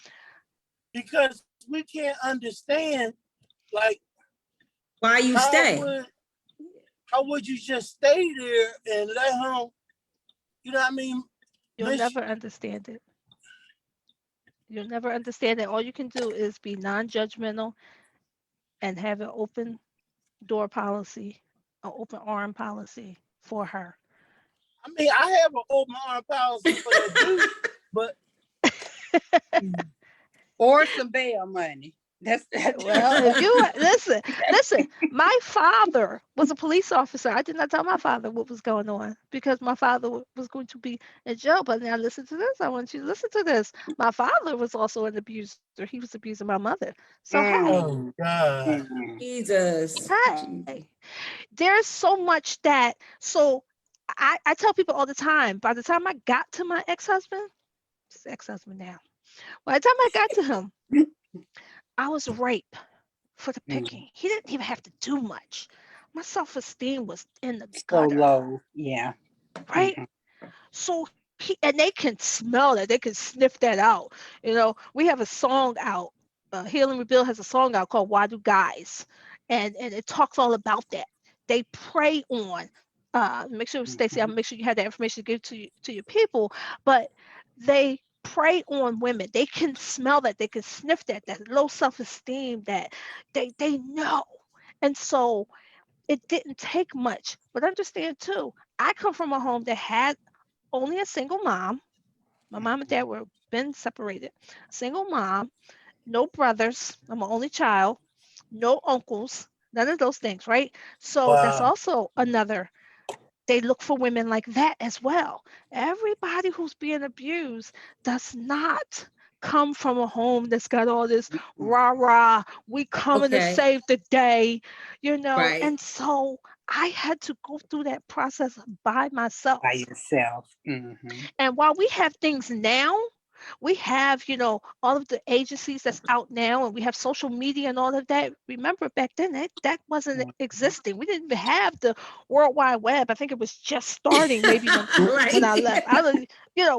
[SPEAKER 1] Because we can't understand, like,
[SPEAKER 2] Why you stay?
[SPEAKER 1] How would you just stay there and let him, you know what I mean?
[SPEAKER 4] You'll never understand it. You'll never understand it. All you can do is be non-judgmental and have an open door policy, an open arm policy for her.
[SPEAKER 1] I mean, I have an open arm policy for that dude, but
[SPEAKER 3] Or some bail money. That's
[SPEAKER 4] Well, if you listen, my father was a police officer. I did not tell my father what was going on because my father was going to be in jail. But now listen to this. I want you to listen to this. My father was also an abuser. He was abusing my mother. So
[SPEAKER 1] oh God.
[SPEAKER 2] Jesus.
[SPEAKER 4] hey, there's so much that so I tell people all the time, by the time I got to my ex-husband, it's ex-husband now. By the time I got to him, I was raped for the picking. He didn't even have to do much. My self-esteem was in the
[SPEAKER 3] so
[SPEAKER 4] gutter,
[SPEAKER 3] low. Yeah.
[SPEAKER 4] right? So and they can smell that. They can sniff that out. You know, we have a song out. Heal and Rebuild has a song out called "Why Do Guys," and it talks all about that. They prey on. Make sure, Stacey, I'll make sure you have that information to give to your people. But they prey on women. They can smell that. They can sniff that. That low self-esteem. That they know. And so it didn't take much. But understand too, I come from a home that had only a single mom. My mom and dad were been separated. Single mom, no brothers. I'm an only child, no uncles, none of those things, right? So that's
[SPEAKER 1] Wow.
[SPEAKER 4] also another. They look for women like that as well. Everybody who's being abused does not come from a home that's got all this rah rah, we coming to
[SPEAKER 2] Okay.
[SPEAKER 4] save the day, you know.
[SPEAKER 2] Right.
[SPEAKER 4] And so I had to go through that process by myself.
[SPEAKER 3] By yourself.
[SPEAKER 4] And while we have things now, we have, all of the agencies that's out now, and we have social media and all of that. Remember back then that wasn't existing. We didn't even have the World Wide Web. I think it was just starting maybe when I left.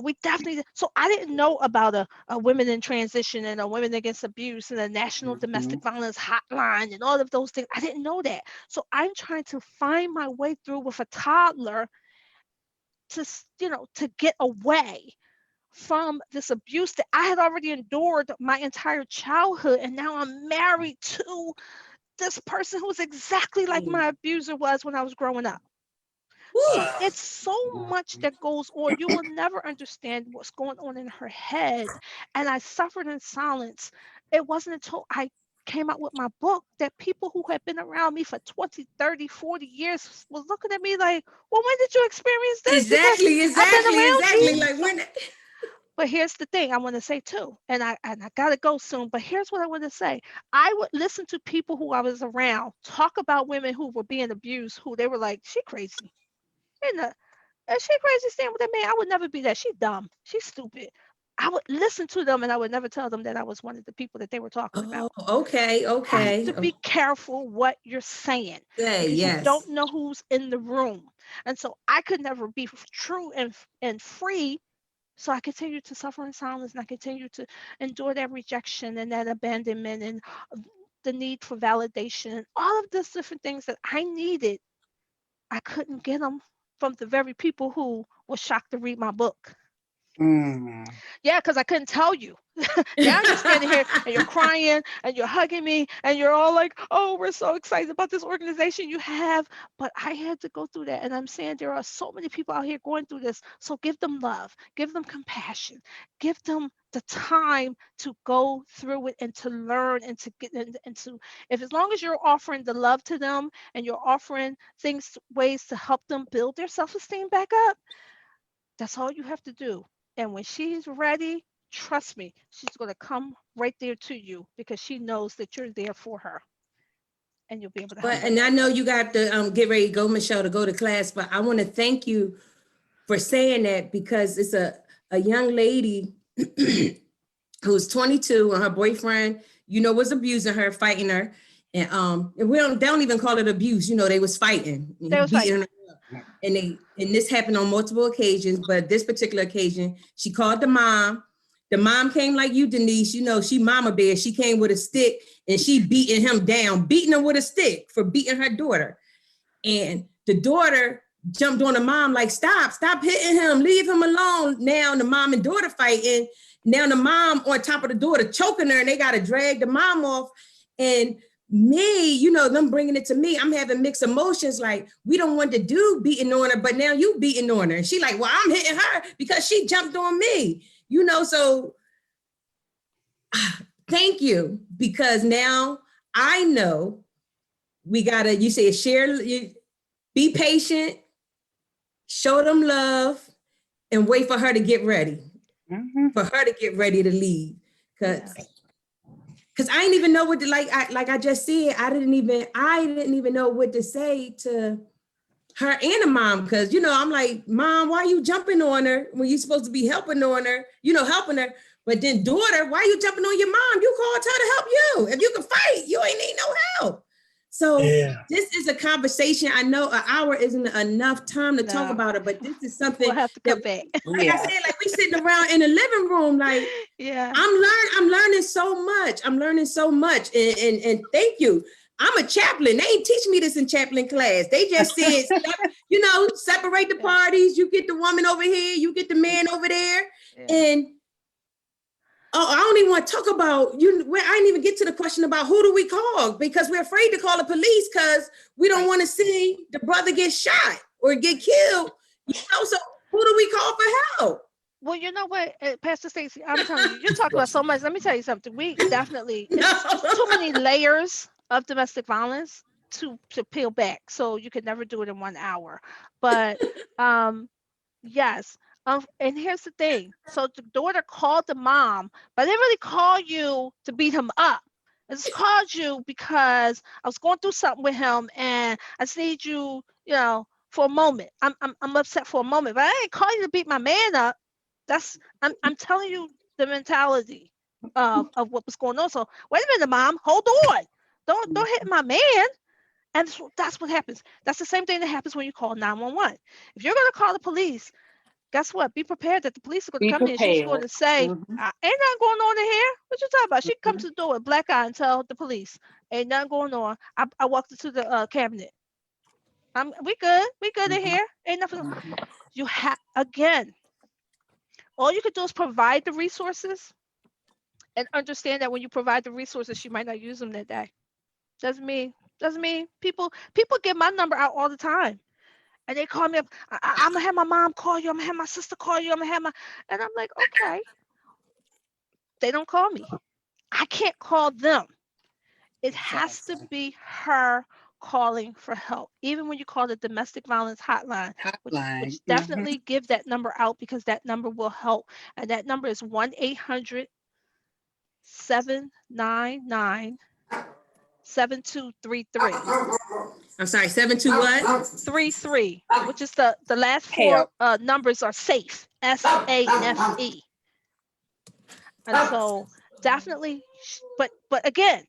[SPEAKER 4] We definitely, so I didn't know about a women in transition and a women against abuse and a national domestic violence hotline and all of those things. I didn't know that. So I'm trying to find my way through with a toddler to get away from this abuse that I had already endured my entire childhood. And now I'm married to this person who's exactly like my abuser was when I was growing up. So
[SPEAKER 2] Woo.
[SPEAKER 4] it's so much that goes on. You will never understand what's going on in her head. And I suffered in silence. It wasn't until I came out with my book that people who had been around me for 20, 30, 40 years was looking at me like, well, when did you experience this? Because I've been around you.
[SPEAKER 2] Like when.
[SPEAKER 4] But here's the thing I want to say too, and I gotta go soon. But here's what I want to say: I would listen to people who I was around talk about women who were being abused, who they were like, "She crazy," and she crazy staying with that man. I would never be that. She dumb. She's stupid. I would listen to them, and I would never tell them that I was one of the people that they were talking
[SPEAKER 2] Oh,
[SPEAKER 4] about.
[SPEAKER 2] okay.
[SPEAKER 4] You have
[SPEAKER 2] Okay.
[SPEAKER 4] to be careful what you're saying because you
[SPEAKER 2] Yes.
[SPEAKER 4] don't know who's in the room, and so I could never be true and free, so I continue to suffer in silence, and I continue to endure that rejection and that abandonment and the need for validation and all of these different things that I needed. I couldn't get them from the very people who were shocked to read my book. Yeah, because I couldn't tell you. Now you're standing here and you're crying and you're hugging me and you're all like, oh, we're so excited about this organization you have. But I had to go through that. And I'm saying there are so many people out here going through this. So give them love, give them compassion, give them the time to go through it and to learn and to get and to, if as long as you're offering the love to them and you're offering things, ways to help them build their self-esteem back up, that's all you have to do. And when she's ready, trust me, she's going to come right there to you because she knows that you're there for her and you'll be able to help
[SPEAKER 2] But
[SPEAKER 4] her.
[SPEAKER 2] and I know you got to get ready to go, Michelle, to go to class, but I want to thank you for saying that, because it's a young lady who's 22 and her boyfriend, was abusing her, fighting her. And they don't even call it abuse, they was fighting. And
[SPEAKER 4] They
[SPEAKER 2] he
[SPEAKER 4] was
[SPEAKER 2] beating
[SPEAKER 4] fighting.
[SPEAKER 2] her up. And this happened on multiple occasions, but this particular occasion, she called the mom. The mom came like you, Denise, she mama bear. She came with a stick and she beating him down, beating him with a stick for beating her daughter. And the daughter jumped on the mom like, stop hitting him, leave him alone. Now the mom and daughter fighting. Now the mom on top of the daughter choking her, and they got to drag the mom off. And me, them bringing it to me, I'm having mixed emotions. Like, we don't want the dude beating on her, but now you beating on her. And she like, well, I'm hitting her because she jumped on me, so thank you, because now I know we gotta, you say share, be patient, show them love, and wait for her to get ready, for her to get ready to leave. Because I didn't even know what to, like I just said, I didn't even know what to say to her and the mom. Because, I'm like, Mom, why are you jumping on her when you're supposed to be helping on her, helping her? But then daughter, why are you jumping on your mom? You called her to help you. If you can fight, you ain't need no help. So This is a conversation. I know an hour isn't enough time to talk about it, but this is something
[SPEAKER 4] We'll have to come back.
[SPEAKER 2] Like I said, like we sitting around in the living room, like I'm learning so much. I'm learning so much. And thank you. I'm a chaplain. They ain't teach me this in chaplain class. They just said, separate the parties. You get the woman over here, you get the man over there. And I don't even want to talk about I didn't even get to the question about who do we call, because we're afraid to call the police because we don't want to see the brother get shot or get killed. So who do we call for help?
[SPEAKER 4] Well, you know what, Pastor Stacy, I'm telling you, you're talking about so much. Let me tell you something. We definitely, it's too many layers of domestic violence to peel back. So you could never do it in 1 hour. But yes. And here's the thing. So the daughter called the mom, but they really call you to beat him up. I just called you because I was going through something with him and I just need you, for a moment. I'm upset for a moment, but I ain't call you to beat my man up. I'm telling you the mentality of what was going on. So wait a minute, Mom, hold on. Don't hit my man. And that's what happens. That's the same thing that happens when you call 911. If you're gonna call the police, guess what? Be prepared that the police are going to come in and she's going to say, ain't nothing going on in here. What you talking about? She come to the door with black eye and tell the police, ain't nothing going on. I walked into the cabinet. We good in here. Ain't nothing. You have, again, all you could do is provide the resources and understand that when you provide the resources, she might not use them that day. Doesn't mean people give my number out all the time. And they call me up. I'm gonna have my mom call you. I'm gonna have my sister call you. And I'm like, okay. They don't call me. I can't call them. It has to be her calling for help. Even when you call the domestic violence hotline, which definitely give that number out, because that number will help. And that number is 1-800-799-7233.
[SPEAKER 2] I'm sorry, 72 what?
[SPEAKER 4] 33, which is the last four numbers are SAFE, SAFE. And so definitely, but again,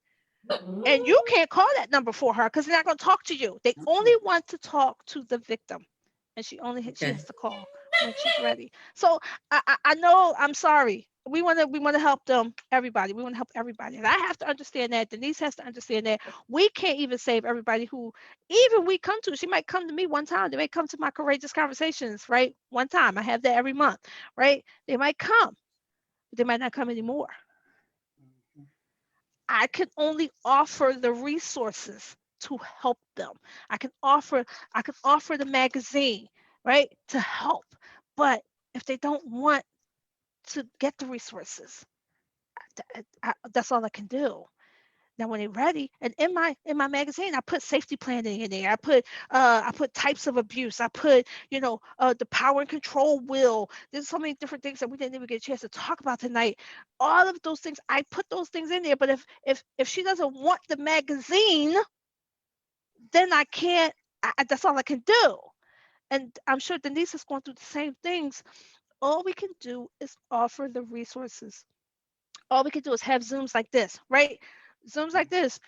[SPEAKER 4] and you can't call that number for her because they're not going to talk to you. They only want to talk to the victim, and she has to call when she's ready. So I know, I'm sorry. We want to help them, everybody. We want to help everybody. And I have to understand that. Denise has to understand that. We can't even save everybody who even we come to. She might come to me one time. They may come to my Courageous Conversations, right? One time. I have that every month, right? They might come, but they might not come anymore. I can only offer the resources to help them. I can offer the magazine, right, to help. But if they don't want to get the resources, that's all I can do. Now, when they're ready, and in my magazine, I put safety planning in there. I put types of abuse. I put, the power and control will. There's so many different things that we didn't even get a chance to talk about tonight. All of those things, I put those things in there. But if she doesn't want the magazine, then I can't. That's all I can do. And I'm sure Denise is going through the same things. All we can do is offer the resources. All we can do is have Zooms like this, right? Zooms like this.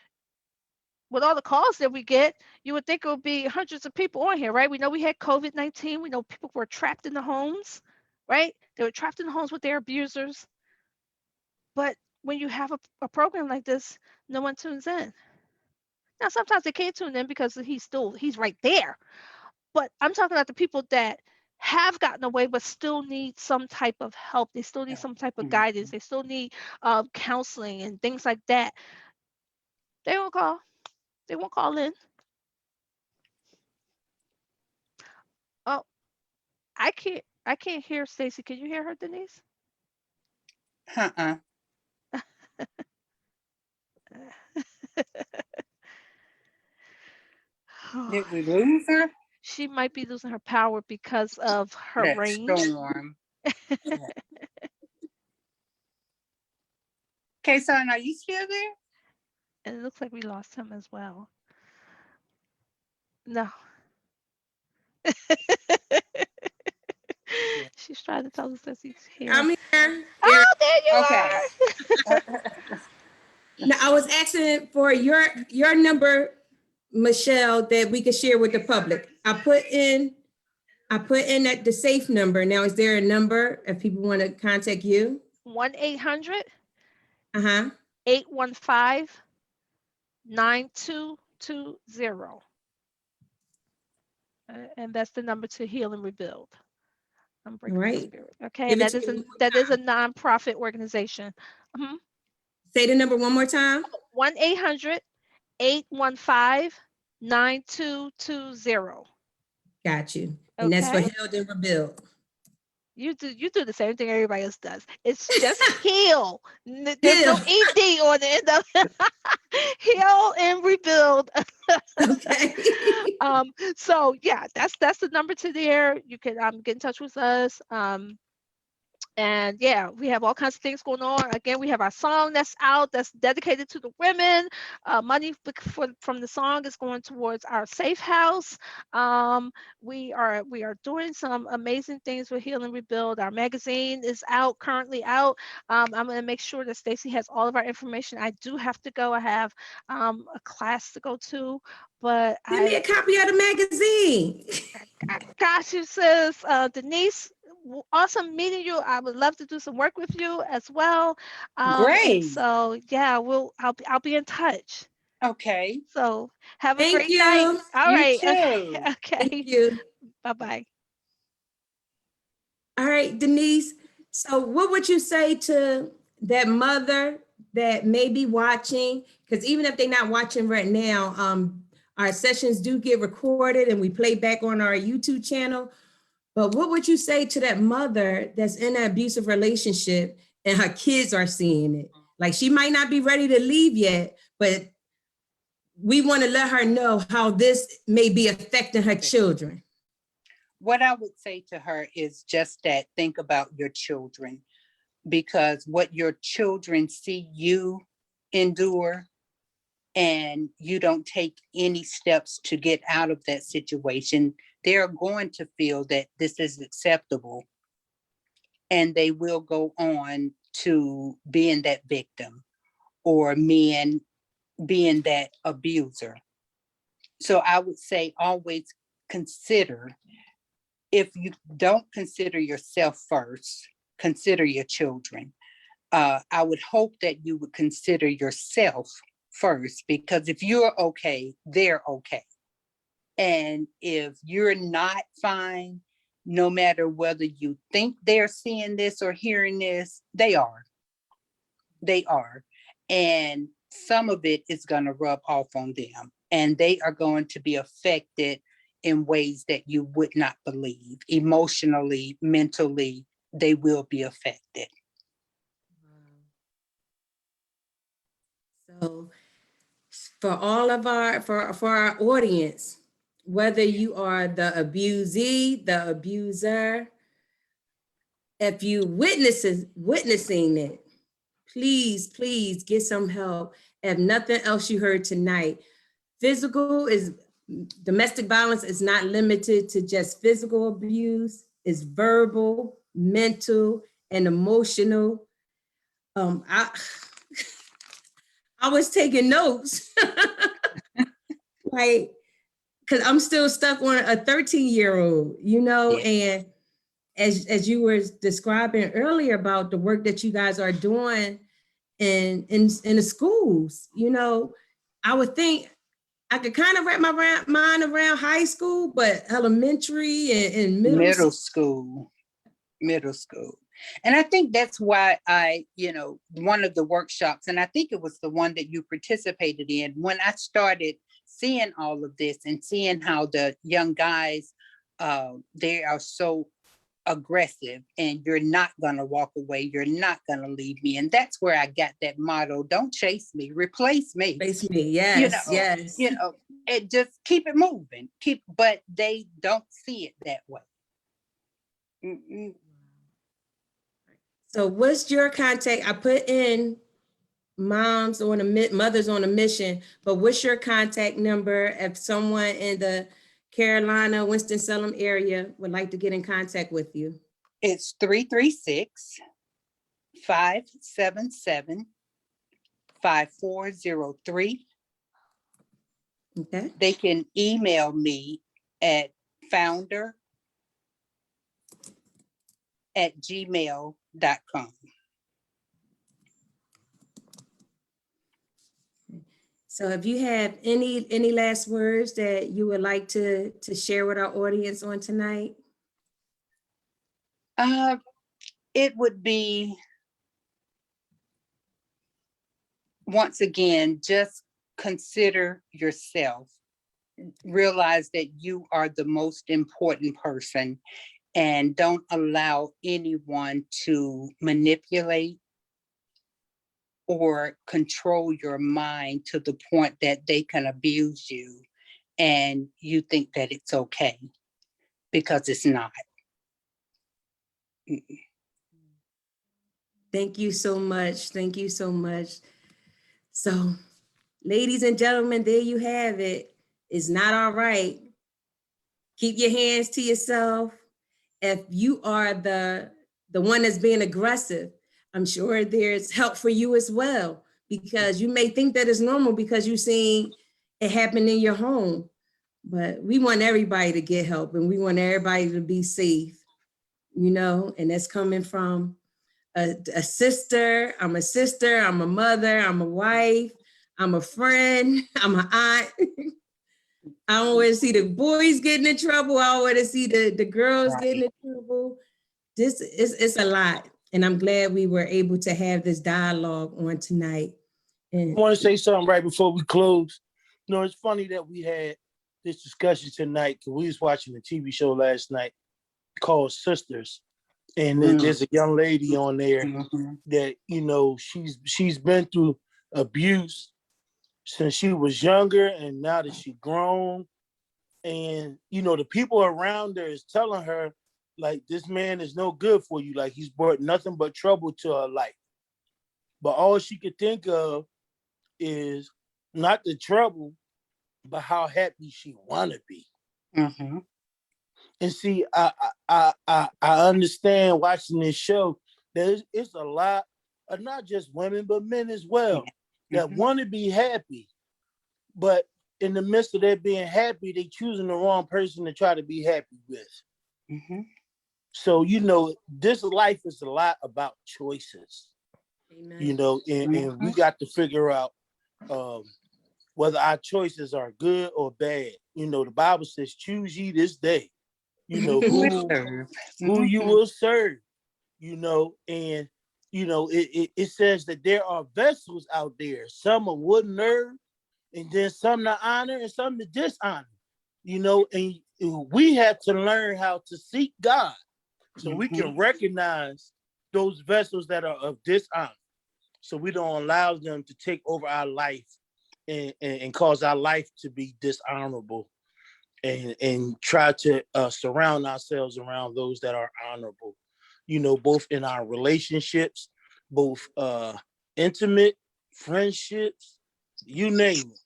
[SPEAKER 4] With all the calls that we get, you would think it would be hundreds of people on here, right? We know we had COVID-19. We know people were trapped in the homes, right? They were trapped in the homes with their abusers. But when you have a program like this, no one tunes in. Now, sometimes they can't tune in because he's right there. But I'm talking about the people that have gotten away but still need some type of help. They still need some type of guidance. They still need counseling and things like that. They won't call. They won't call in. Oh, I can't hear Stacy. Can you hear her, Denise?
[SPEAKER 3] Did we lose her?
[SPEAKER 4] She might be losing her power because of her
[SPEAKER 3] That
[SPEAKER 4] range.
[SPEAKER 3] storm. Yeah. Okay, son, are you still there?
[SPEAKER 4] And it looks like we lost him as well. No. She's trying to tell us that he's here.
[SPEAKER 2] I'm here.
[SPEAKER 4] Oh, there you
[SPEAKER 3] Okay.
[SPEAKER 4] are.
[SPEAKER 2] Now, I was asking for your number, Michelle, that we could share with the public. I put in that the safe number. Now, is there a number if people want to contact you?
[SPEAKER 4] 1-800
[SPEAKER 2] Uh-huh.
[SPEAKER 4] 815-9220. And that's the number to heal and rebuild. Unbreakable Spirit. Okay, and that is a nonprofit organization.
[SPEAKER 2] Say the number one more time.
[SPEAKER 4] 1-800-815-9220.
[SPEAKER 2] Got you. And that's for healed and rebuild.
[SPEAKER 4] You do the same thing everybody else does. It's just heal. There's no ED on the end of it. Heal and rebuild.
[SPEAKER 2] Okay.
[SPEAKER 4] So yeah, that's the number to there. You can get in touch with us. And yeah, we have all kinds of things going on. Again, we have our song that's out that's dedicated to the women. Money from the song is going towards our safe house. We are doing some amazing things with Heal and Rebuild. Our magazine is currently out. I'm going to make sure that Stacy has all of our information. I do have to go. I have a class to go to, but
[SPEAKER 2] Give me a copy of the magazine.
[SPEAKER 4] I got you, sis. Denise, awesome meeting you. I would love to do some work with you as well.
[SPEAKER 3] Great.
[SPEAKER 4] So yeah, I'll be in touch.
[SPEAKER 3] Okay.
[SPEAKER 4] So have a great
[SPEAKER 2] you.
[SPEAKER 4] night. All
[SPEAKER 3] you
[SPEAKER 4] right.
[SPEAKER 3] Too.
[SPEAKER 4] Okay.
[SPEAKER 2] Thank you.
[SPEAKER 4] Bye-bye.
[SPEAKER 2] All right, Denise. So what would you say to that mother that may be watching? Because even if they're not watching right now, our sessions do get recorded and we play back on our YouTube channel. But what would you say to that mother that's in an abusive relationship and her kids are seeing it? Like, she might not be ready to leave yet, but we want to let her know how this may be affecting her children.
[SPEAKER 3] What I would say to her is just that, think about your children, because what your children see you endure and you don't take any steps to get out of that situation, they're going to feel that this is acceptable and they will go on to being that victim or being that abuser. So I would say always consider, if you don't consider yourself first, consider your children. I would hope that you would consider yourself first, because if you're okay, they're okay. And if you're not fine, no matter whether you think they're seeing this or hearing this, they are. They are. And some of it is going to rub off on them, and they are going to be affected in ways that you would not believe. Emotionally, mentally, they will be affected.
[SPEAKER 2] So for all of our for our audience, whether you are the abusee, the abuser, if you witnessing it, please get some help. If nothing else you heard tonight, domestic violence is not limited to just physical abuse. It's verbal, mental, and emotional. I I was taking notes, like, because I'm still stuck on a 13-year-old, and as you were describing earlier about the work that you guys are doing in the schools, I would think I could kind of wrap my mind around high school, but elementary and
[SPEAKER 3] Middle school. And I think that's why one of the workshops, and I think it was the one that you participated in, when I started seeing all of this and seeing how the young guys, they are so aggressive, and you're not going to walk away. You're not going to leave me. And that's where I got that motto: don't chase me, replace me.
[SPEAKER 2] Replace me. Yes, yes.
[SPEAKER 3] It just keep it moving. But they don't see it that way. Mm-mm.
[SPEAKER 2] So what's your contact? I put in mothers on a mission, but what's your contact number if someone in the Carolina, Winston-Salem area would like to get in contact with you?
[SPEAKER 3] It's 336-577-5403.
[SPEAKER 2] Okay.
[SPEAKER 3] They can email me at founder@gmail.com.
[SPEAKER 2] So if you have any last words that you would like to share with our audience on tonight?
[SPEAKER 3] It would be, once again, just consider yourself. Realize that you are the most important person, and don't allow anyone to manipulate or control your mind to the point that they can abuse you and you think that it's okay, because it's not.
[SPEAKER 2] Thank you so much. Thank you so much. So, ladies and gentlemen, there you have it. It's not all right. Keep your hands to yourself. If you are the one that's being aggressive, I'm sure there's help for you as well, because you may think that it's normal because you've seen it happen in your home. But we want everybody to get help, and we want everybody to be safe, and that's coming from a sister. I'm a sister, I'm a mother, I'm a wife, I'm a friend, I'm an aunt. I don't want to see the boys getting in trouble. I want to see the girls getting in trouble. This is it's a lot. And I'm glad we were able to have this dialogue on tonight.
[SPEAKER 1] I want to say something right before we close. It's funny that we had this discussion tonight because we was watching a TV show last night called Sisters. And there's a young lady on there that, she's been through abuse since she was younger, and now that she's grown. And, the people around her is telling her, like, this man is no good for you. Like, he's brought nothing but trouble to her life. But all she could think of is not the trouble, but how happy she want to be.
[SPEAKER 3] Mm-hmm.
[SPEAKER 1] And see, I understand watching this show that it's a lot of not just women, but men as well that want to be happy. But in the midst of their being happy, they choosing the wrong person to try to be happy with.
[SPEAKER 3] Mm-hmm.
[SPEAKER 1] So, this life is a lot about choices.
[SPEAKER 2] Amen.
[SPEAKER 1] And we got to figure out whether our choices are good or bad. The Bible says, choose ye this day, who you will serve, and, it says that there are vessels out there. Some are wood and earth, and then some to honor and some to dishonor, and we have to learn how to seek God so we can recognize those vessels that are of dishonor, so we don't allow them to take over our life and cause our life to be dishonorable, and try to surround ourselves around those that are honorable, both in our relationships, both intimate friendships, you name it.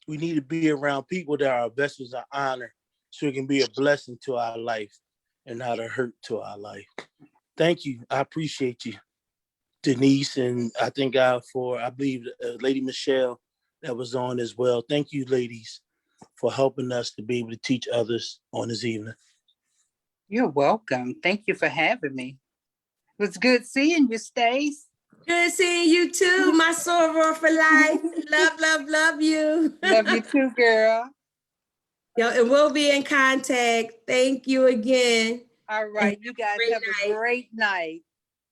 [SPEAKER 1] We need to be around people that are vessels of honor so it can be a blessing to our life and not a hurt to our life. Thank you. I appreciate you, Denise, and I thank God for, I believe, Lady Michelle that was on as well. Thank you, ladies, for helping us to be able to teach others on this evening.
[SPEAKER 3] You're welcome. Thank you for having me. It was good seeing you, Stace.
[SPEAKER 2] Good seeing you too, my soror for life. Love you.
[SPEAKER 3] Love you too, girl.
[SPEAKER 2] Yo, and we'll be in contact. Thank you again.
[SPEAKER 3] All right. You guys have a great night.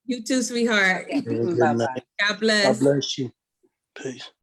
[SPEAKER 2] You too, sweetheart.
[SPEAKER 3] Okay. Bye-bye.
[SPEAKER 2] God bless.
[SPEAKER 1] God bless you. Peace.